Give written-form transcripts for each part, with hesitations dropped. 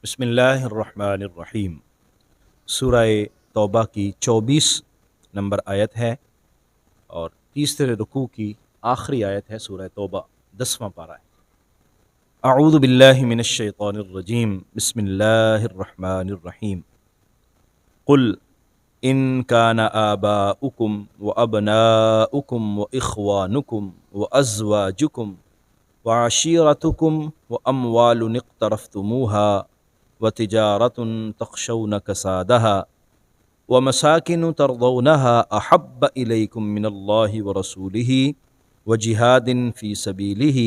بسم اللہ الرحمن الرحیم۔ سورہ توبہ کی 24 نمبر آیت ہے اور تیسرے رکوع کی آخری آیت ہے سورہ توبہ 10واں پارہ ہے۔ اعوذ باللہ من الشیطان الرجیم، بسم اللہ الرحمن الرحیم۔ قل ان کان آباؤکم وابناؤکم واخوانکم وازواجکم وعشیرتکم واموال اقترفتموها وتجارة تخشون كسادها ومساكن ترضونها أحب إليكم من الله ورسوله وجهاد في سبيله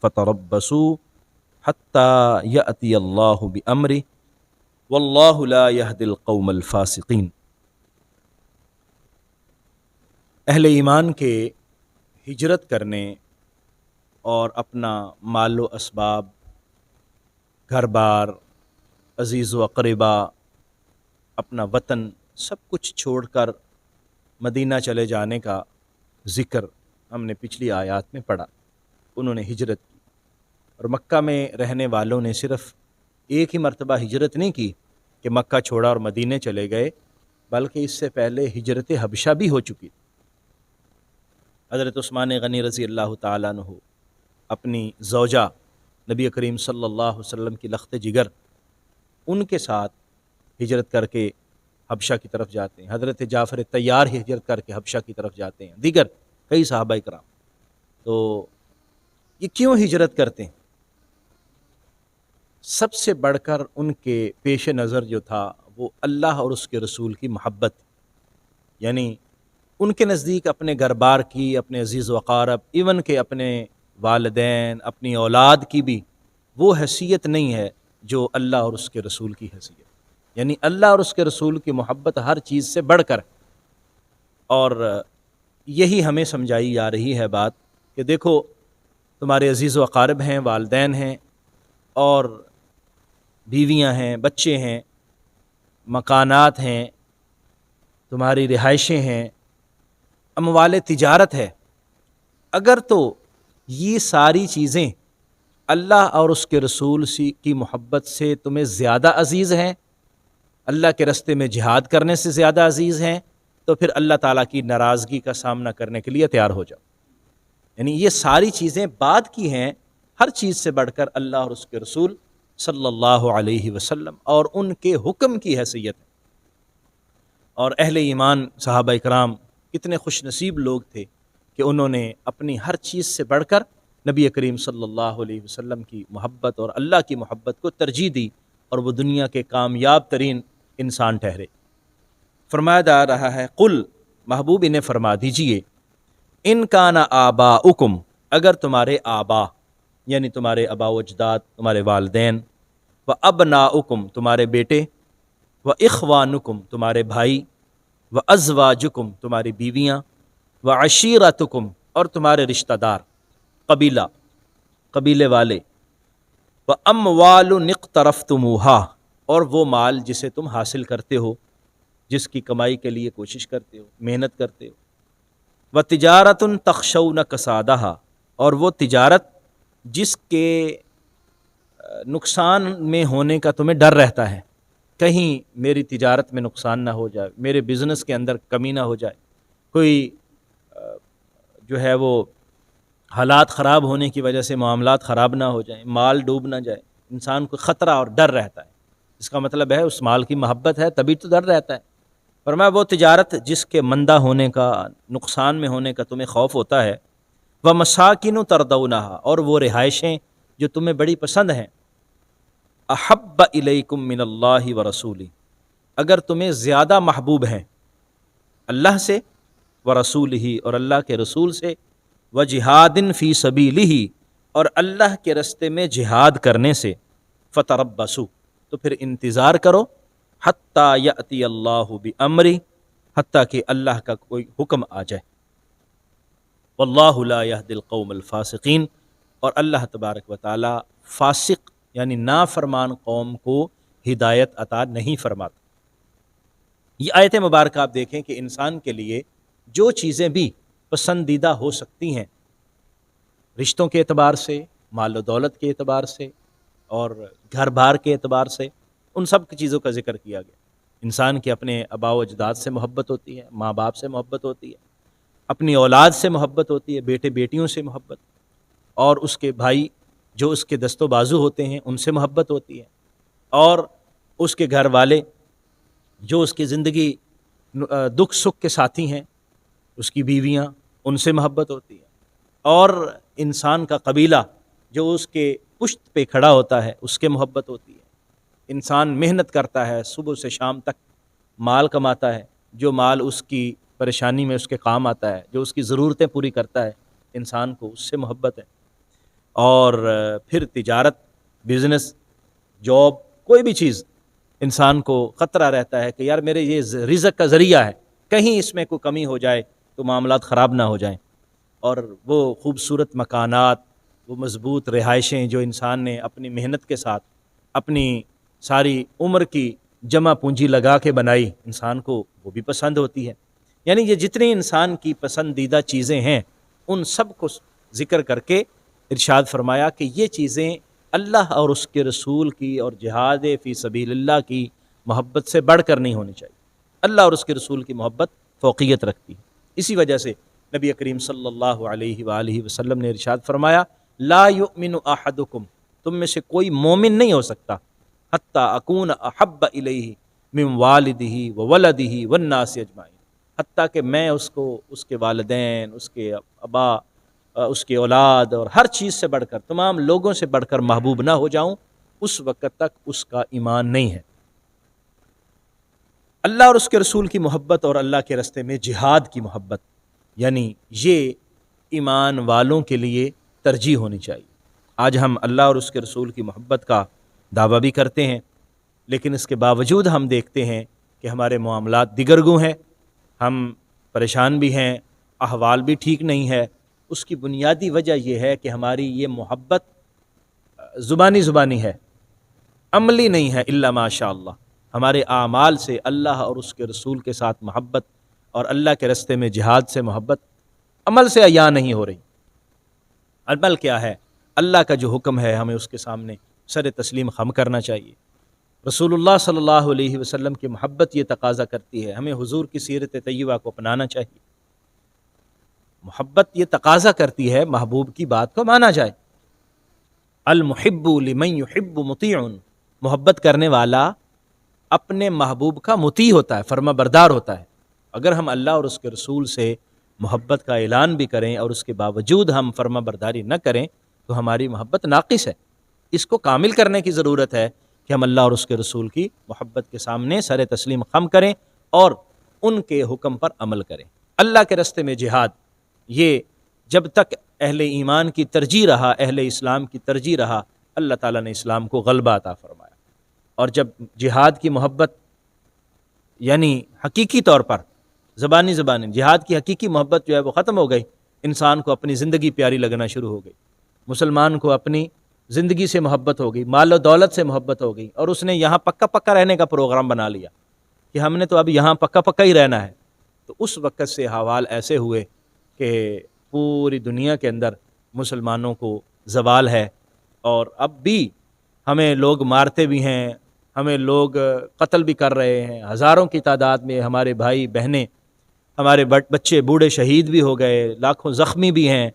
فتربصوا حتى يأتي الله بأمره والله لا يهدي القوم الفاسقين۔ اہل ایمان کے ہجرت کرنے اور اپنا مال و اسباب، گھر بار، عزیز و اقربا، اپنا وطن، سب کچھ چھوڑ کر مدینہ چلے جانے کا ذکر ہم نے پچھلی آیات میں پڑھا۔ انہوں نے ہجرت کی، اور مکہ میں رہنے والوں نے صرف ایک ہی مرتبہ ہجرت نہیں کی کہ مکہ چھوڑا اور مدینے چلے گئے، بلکہ اس سے پہلے ہجرت حبشہ بھی ہو چکی۔ حضرت عثمان غنی رضی اللہ تعالیٰ عنہ اپنی زوجہ نبی کریم صلی اللہ علیہ وسلم کی لخت جگر، ان کے ساتھ ہجرت کر کے حبشہ کی طرف جاتے ہیں۔ حضرت جعفر طیار ہجرت کر کے حبشہ کی طرف جاتے ہیں، دیگر کئی صحابہ کرام۔ تو یہ کیوں ہجرت کرتے ہیں؟ سب سے بڑھ کر ان کے پیش نظر جو تھا وہ اللہ اور اس کے رسول کی محبت، یعنی ان کے نزدیک اپنے گھر بار کی، اپنے عزیز و اقارب، ایون کہ اپنے والدین، اپنی اولاد کی بھی وہ حیثیت نہیں ہے جو اللہ اور اس کے رسول کی حیثیت، یعنی اللہ اور اس کے رسول کی محبت ہر چیز سے بڑھ کر۔ اور یہی ہمیں سمجھائی جا رہی ہے بات کہ دیکھو، تمہارے عزیز و اقارب ہیں، والدین ہیں، اور بیویاں ہیں، بچے ہیں، مکانات ہیں، تمہاری رہائشیں ہیں، اموال تجارت ہے۔ اگر تو یہ ساری چیزیں اللہ اور اس کے رسول کی محبت سے تمہیں زیادہ عزیز ہیں، اللہ کے راستے میں جہاد کرنے سے زیادہ عزیز ہیں، تو پھر اللہ تعالیٰ کی ناراضگی کا سامنا کرنے کے لیے تیار ہو جاؤ۔ یعنی یہ ساری چیزیں بعد کی ہیں، ہر چیز سے بڑھ کر اللہ اور اس کے رسول صلی اللہ علیہ وسلم اور ان کے حکم کی حیثیت ہے۔ اور اہل ایمان صحابہ کرام کتنے خوش نصیب لوگ تھے کہ انہوں نے اپنی ہر چیز سے بڑھ کر نبی کریم صلی اللہ علیہ وسلم کی محبت اور اللہ کی محبت کو ترجیح دی، اور وہ دنیا کے کامیاب ترین انسان ٹھہرے۔ فرمایا جا رہا ہے، قل، محبوب انہیں فرما دیجئے، ان کان آباؤکم، اگر تمہارے آبا یعنی تمہارے آبا و اجداد، تمہارے والدین، و ابناؤکم، تمہارے بیٹے، و اخوانکم، تمہارے بھائی، و ازواجکم، تمہاری بیویاں، و عشیرتکم، اور تمہارے رشتہ دار، قبیلے والے، و اموال اقترفتموها، اور وہ مال جسے تم حاصل کرتے ہو، جس کی کمائی کے لیے کوشش کرتے ہو، محنت کرتے ہو، و تجارت تخشون کسادها، اور وہ تجارت جس کے نقصان میں ہونے کا تمہیں ڈر رہتا ہے، کہیں میری تجارت میں نقصان نہ ہو جائے، میرے بزنس کے اندر کمی نہ ہو جائے، کوئی جو ہے وہ حالات خراب ہونے کی وجہ سے معاملات خراب نہ ہو جائیں، مال ڈوب نہ جائے، انسان کو خطرہ اور ڈر رہتا ہے۔ اس کا مطلب ہے اس مال کی محبت ہے، تبھی تو ڈر رہتا ہے۔ فرمایا وہ تجارت جس کے مندہ ہونے کا، نقصان میں ہونے کا تمہیں خوف ہوتا ہے، وَمَسَاكِنُ تَرْضَوْنَهَا، اور وہ رہائشیں جو تمہیں بڑی پسند ہیں، احب الیکم من اللہ ورسولہ، اگر تمہیں زیادہ محبوب ہیں اللہ سے، ورسولہ، اور اللہ کے رسول سے، وجہاد فی سبیلہ، اور اللہ کے راستے میں جہاد کرنے سے، فتربصوا، تو پھر انتظار کرو، حتی یأتی اللہ بامرہ، حتیٰ کہ اللہ کا کوئی حکم آ جائے، واللہ لا یہدی القوم الفاسقین، اور اللہ تبارک و تعالی فاسق یعنی نافرمان قوم کو ہدایت عطا نہیں فرماتا۔ یہ آیت مبارکہ آپ دیکھیں کہ انسان کے لیے جو چیزیں بھی پسندیدہ ہو سکتی ہیں، رشتوں کے اعتبار سے، مال و دولت کے اعتبار سے، اور گھر بار کے اعتبار سے، ان سب کی چیزوں کا ذکر کیا گیا۔ انسان کی اپنے آباء و اجداد سے محبت ہوتی ہے، ماں باپ سے محبت ہوتی ہے، اپنی اولاد سے محبت ہوتی ہے، بیٹے بیٹیوں سے محبت، اور اس کے بھائی جو اس کے دست و بازو ہوتے ہیں ان سے محبت ہوتی ہے، اور اس کے گھر والے جو اس کی زندگی دکھ سکھ کے ساتھی ہیں، اس کی بیویاں، ان سے محبت ہوتی ہے، اور انسان کا قبیلہ جو اس کے پشت پہ کھڑا ہوتا ہے اس کے محبت ہوتی ہے۔ انسان محنت کرتا ہے، صبح سے شام تک مال کماتا ہے، جو مال اس کی پریشانی میں اس کے کام آتا ہے، جو اس کی ضرورتیں پوری کرتا ہے، انسان کو اس سے محبت ہے۔ اور پھر تجارت، بزنس، جاب، کوئی بھی چیز انسان کو خطرہ رہتا ہے کہ یار میرے یہ رزق کا ذریعہ ہے، کہیں اس میں کوئی کمی ہو جائے تو معاملات خراب نہ ہو جائیں۔ اور وہ خوبصورت مکانات، وہ مضبوط رہائشیں جو انسان نے اپنی محنت کے ساتھ اپنی ساری عمر کی جمع پونجی لگا کے بنائی، انسان کو وہ بھی پسند ہوتی ہے۔ یعنی یہ جتنی انسان کی پسندیدہ چیزیں ہیں ان سب کو ذکر کر کے ارشاد فرمایا کہ یہ چیزیں اللہ اور اس کے رسول کی اور جہاد فی سبیل اللہ کی محبت سے بڑھ کر نہیں ہونی چاہیے۔ اللہ اور اس کے رسول کی محبت فوقیت رکھتی ہے۔ اسی وجہ سے نبی کریم صلی اللہ علیہ وآلہ وسلم نے ارشاد فرمایا، لا یؤمن احدکم، تم میں سے کوئی مومن نہیں ہو سکتا، حتی اکون احب الیہ من والدہ وولدہ والناس اجمعین، حتیٰ کہ میں اس کو اس کے والدین، اس کے ابا، اس کی اولاد اور ہر چیز سے بڑھ کر، تمام لوگوں سے بڑھ کر محبوب نہ ہو جاؤں، اس وقت تک اس کا ایمان نہیں ہے۔ اللہ اور اس کے رسول کی محبت اور اللہ کے راستے میں جہاد کی محبت، یعنی یہ ایمان والوں کے لیے ترجیح ہونی چاہیے۔ آج ہم اللہ اور اس کے رسول کی محبت کا دعویٰ بھی کرتے ہیں، لیکن اس کے باوجود ہم دیکھتے ہیں کہ ہمارے معاملات دیگرگوں ہیں، ہم پریشان بھی ہیں، احوال بھی ٹھیک نہیں ہے۔ اس کی بنیادی وجہ یہ ہے کہ ہماری یہ محبت زبانی ہے، عملی نہیں ہے، الا ماشاء اللہ۔ ہمارے اعمال سے اللہ اور اس کے رسول کے ساتھ محبت اور اللہ کے راستے میں جہاد سے محبت عمل سے عیاں نہیں ہو رہی۔ عمل کیا ہے؟ اللہ کا جو حکم ہے ہمیں اس کے سامنے سر تسلیم خم کرنا چاہیے۔ رسول اللہ صلی اللہ علیہ وسلم کی محبت یہ تقاضا کرتی ہے، ہمیں حضور کی سیرت طیبہ کو اپنانا چاہیے۔ محبت یہ تقاضا کرتی ہے محبوب کی بات کو مانا جائے۔ المحب لمن یحب مطیع، محبت کرنے والا اپنے محبوب کا مطیع ہوتا ہے، فرما بردار ہوتا ہے۔ اگر ہم اللہ اور اس کے رسول سے محبت کا اعلان بھی کریں اور اس کے باوجود ہم فرما برداری نہ کریں تو ہماری محبت ناقص ہے۔ اس کو کامل کرنے کی ضرورت ہے کہ ہم اللہ اور اس کے رسول کی محبت کے سامنے سر تسلیم خم کریں اور ان کے حکم پر عمل کریں۔ اللہ کے راستے میں جہاد، یہ جب تک اہل ایمان کی ترجیح رہا، اہل اسلام کی ترجیح رہا، اللہ تعالیٰ نے اسلام کو غلبہ عطا فرمایا۔ اور جب جہاد کی محبت یعنی حقیقی طور پر زبانی جہاد کی حقیقی محبت جو ہے وہ ختم ہو گئی، انسان کو اپنی زندگی پیاری لگنا شروع ہو گئی، مسلمان کو اپنی زندگی سے محبت ہو گئی، مال و دولت سے محبت ہو گئی، اور اس نے یہاں پکا رہنے کا پروگرام بنا لیا کہ ہم نے تو اب یہاں پکا ہی رہنا ہے۔ تو اس وقت سے حوال ایسے ہوئے کہ پوری دنیا کے اندر مسلمانوں کو زوال ہے، اور اب بھی ہمیں لوگ مارتے بھی ہیں، ہمیں لوگ قتل بھی کر رہے ہیں، ہزاروں کی تعداد میں ہمارے بھائی بہنیں، ہمارے بچے بوڑھے شہید بھی ہو گئے، لاکھوں زخمی بھی ہیں،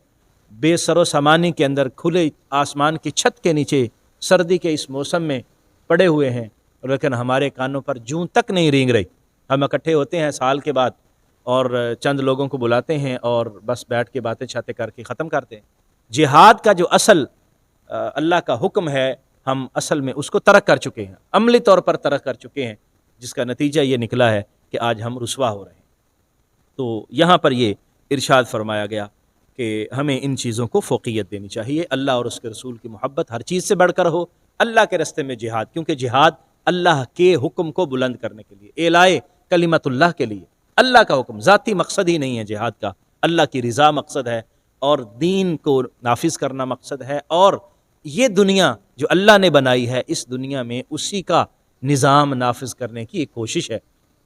بے سر و سامانی کے اندر کھلے آسمان کی چھت کے نیچے سردی کے اس موسم میں پڑے ہوئے ہیں، لیکن ہمارے کانوں پر جوں تک نہیں رینگ رہی۔ ہم اکٹھے ہوتے ہیں سال کے بعد اور چند لوگوں کو بلاتے ہیں اور بس بیٹھ کے باتیں چھاتیں کر کے ختم کرتے ہیں۔ جہاد کا جو اصل اللہ کا حکم ہے، ہم اصل میں اس کو ترک کر چکے ہیں، عملی طور پر ترک کر چکے ہیں، جس کا نتیجہ یہ نکلا ہے کہ آج ہم رسوا ہو رہے ہیں۔ تو یہاں پر یہ ارشاد فرمایا گیا کہ ہمیں ان چیزوں کو فوقیت دینی چاہیے، اللہ اور اس کے رسول کی محبت ہر چیز سے بڑھ کر ہو، اللہ کے راستے میں جہاد، کیونکہ جہاد اللہ کے حکم کو بلند کرنے کے لیے، اعلاء کلمت اللہ کے لیے، اللہ کا حکم، ذاتی مقصد ہی نہیں ہے جہاد کا، اللہ کی رضا مقصد ہے، اور دین کو نافذ کرنا مقصد ہے، اور یہ دنیا جو اللہ نے بنائی ہے، اس دنیا میں اسی کا نظام نافذ کرنے کی ایک کوشش ہے۔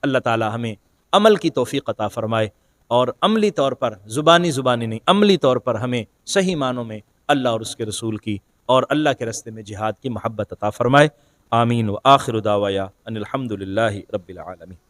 اللہ تعالی ہمیں عمل کی توفیق عطا فرمائے، اور عملی طور پر زبانی نہیں، عملی طور پر ہمیں صحیح معنوں میں اللہ اور اس کے رسول کی اور اللہ کے راستے میں جہاد کی محبت عطا فرمائے۔ آمین و آخر دعوایا ان الحمد للہ رب العالمین۔